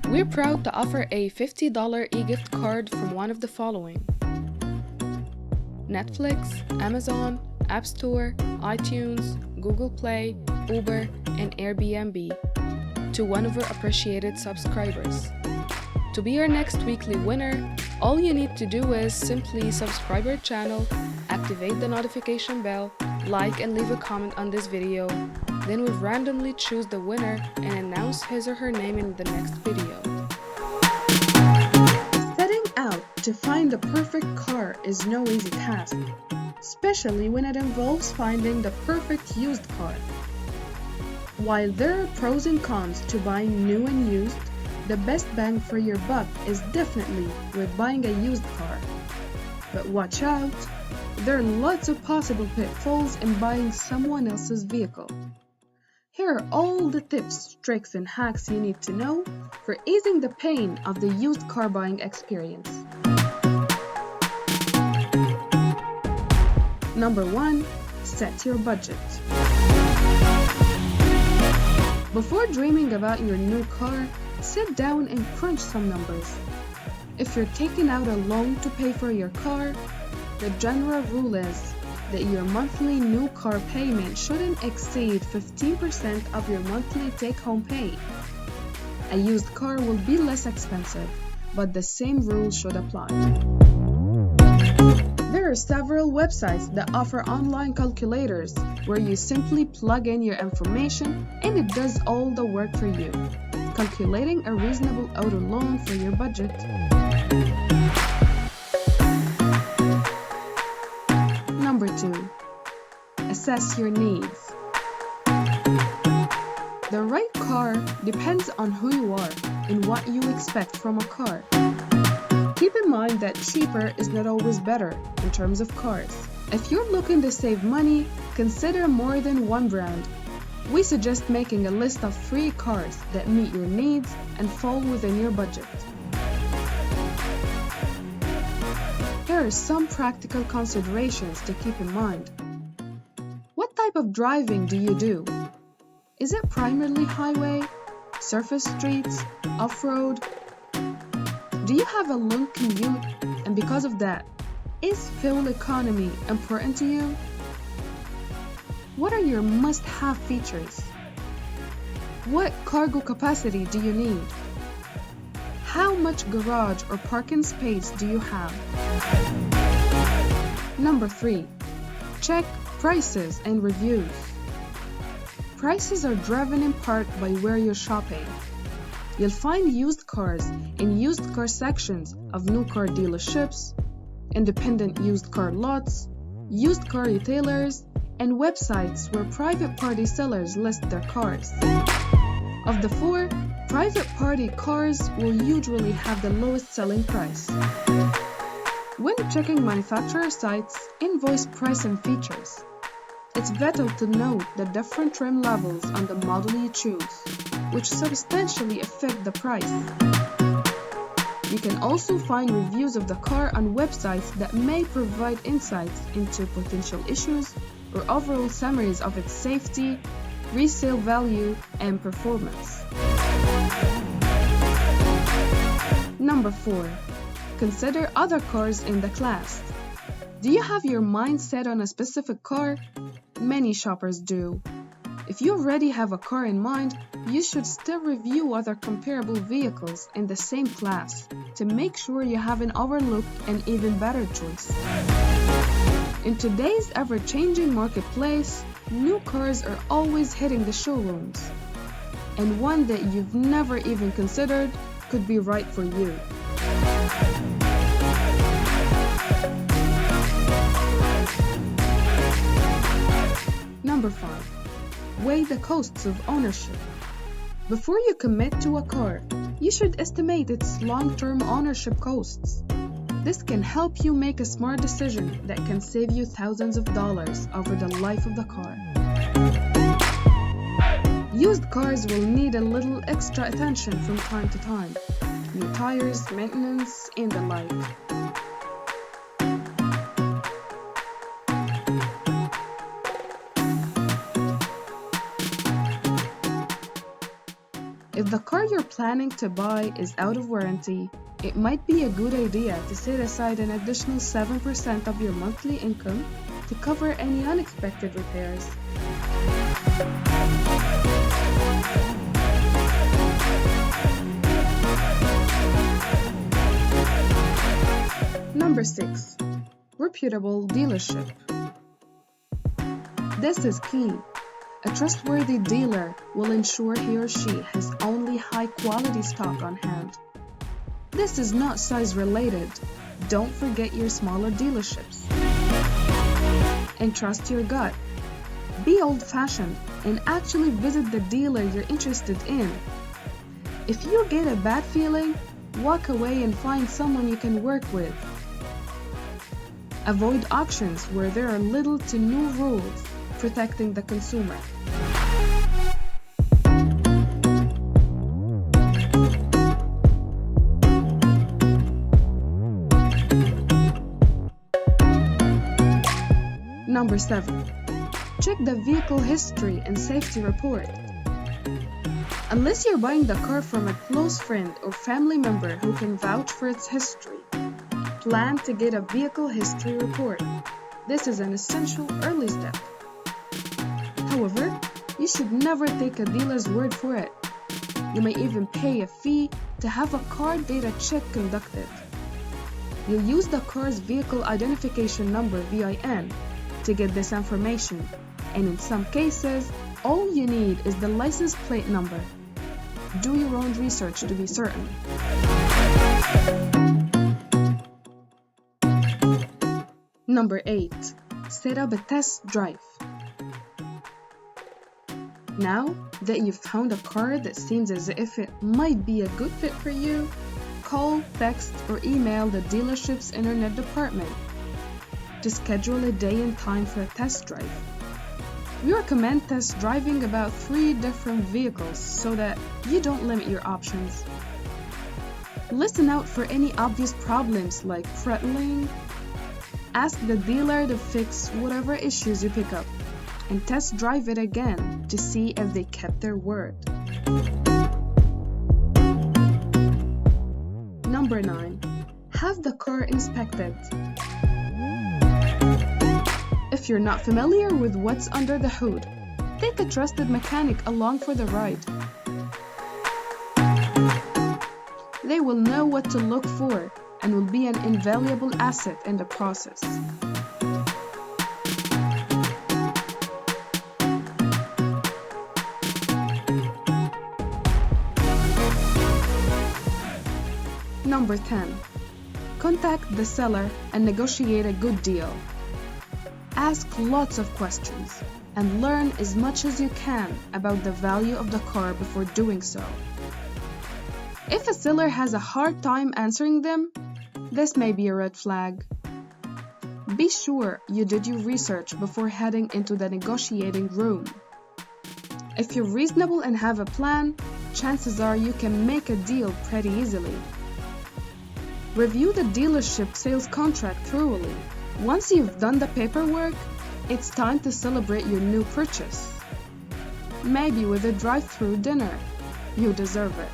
We're proud to offer a $50 e-gift card from one of the following: Netflix, Amazon, App Store, iTunes, Google Play, Uber, and Airbnb to one of our appreciated subscribers. To be our next weekly winner, all you need to do is simply subscribe our channel, activate the notification bell, like and leave a comment on this video. Then we'll randomly choose the winner and announce his or her name in the next video. Setting out to find the perfect car is no easy task, especially when it involves finding the perfect used car. While there are pros and cons to buying new and used, the best bang for your buck is definitely with buying a used car. But watch out, there are lots of possible pitfalls in buying someone else's vehicle. Here are all the tips, tricks, and hacks you need to know for easing the pain of the used car buying experience. Number 1. Set your budget. Before dreaming about your new car, sit down and crunch some numbers. If you're taking out a loan to pay for your car, the general rule is that your monthly new car payment shouldn't exceed 15% of your monthly take-home pay. A used car will be less expensive, but the same rule should apply. There are several websites that offer online calculators where you simply plug in your information and it does all the work for you, calculating a reasonable auto loan for your budget. Number 2. Assess your needs. The right car depends on who you are and what you expect from a car. Keep in mind that cheaper is not always better in terms of cars. If you're looking to save money, consider more than one brand. We suggest making a list of 3 cars that meet your needs and fall within your budget. Here are some practical considerations to keep in mind. What type of driving do you do? Is it primarily highway, surface streets, off-road? Do you have a long commute, and because of that, is fuel economy important to you? What are your must-have features? What cargo capacity do you need? How much garage or parking space do you have? Number 3. Check prices and reviews. Prices are driven in part by where you're shopping. You'll find used cars in used car sections of new car dealerships, independent used car lots, used car retailers, and websites where private party sellers list their cars. Of the 4, private party cars will usually have the lowest selling price. When checking manufacturer sites, invoice price and features. It's vital to note the different trim levels on the model you choose, which substantially affect the price. You can also find reviews of the car on websites that may provide insights into potential issues or overall summaries of its safety, resale value, and performance. Number 4. Consider other cars in the class. Do you have your mind set on a specific car? Many shoppers do. If you already have a car in mind, you should still review other comparable vehicles in the same class to make sure you haven't overlooked an even better choice. In today's ever-changing marketplace, new cars are always hitting the showrooms, and one that you've never even considered could be right for you. Number 5. Weigh the costs of ownership. Before you commit to a car, you should estimate its long-term ownership costs. This can help you make a smart decision that can save you thousands of dollars over the life of the car. Used cars will need a little extra attention from time to time. New tires, maintenance, and the like. If the car you're planning to buy is out of warranty, it might be a good idea to set aside an additional 7% of your monthly income to cover any unexpected repairs. Number 6. Reputable dealership. This is key. A trustworthy dealer will ensure he or she has only high-quality stock on hand. This is not size related. Don't forget your smaller dealerships. And trust your gut. Be old-fashioned and actually visit the dealer you're interested in. If you get a bad feeling, walk away and find someone you can work with. Avoid auctions where there are little to no rules protecting the consumer. Number 7. Check the vehicle history and safety report. Unless you're buying the car from a close friend or family member who can vouch for its history, plan to get a vehicle history report. This is an essential early step. However, you should never take a dealer's word for it. You may even pay a fee to have a car data check conducted. You'll use the car's vehicle identification number (VIN) to get this information, and in some cases, all you need is the license plate number. Do your own research to be certain. Number 8. Set up a test drive. Now that you've found a car that seems as if it might be a good fit for you, call, text, or email the dealership's internet department to schedule a day and time for a test drive. We recommend test driving about 3 different vehicles so that you don't limit your options. Listen out for any obvious problems like throttling. Ask the dealer to fix whatever issues you pick up, and test drive it again to see if they kept their word. Number 9. Have the car inspected. If you're not familiar with what's under the hood, take a trusted mechanic along for the ride. They will know what to look for and will be an invaluable asset in the process. Number 10. Contact the seller and negotiate a good deal. Ask lots of questions and learn as much as you can about the value of the car before doing so. If a seller has a hard time answering them, this may be a red flag. Be sure you did your research before heading into the negotiating room. If you're reasonable and have a plan, chances are you can make a deal pretty easily. Review the dealership sales contract thoroughly. Once you've done the paperwork, it's time to celebrate your new purchase. Maybe with a drive-through dinner. You deserve it.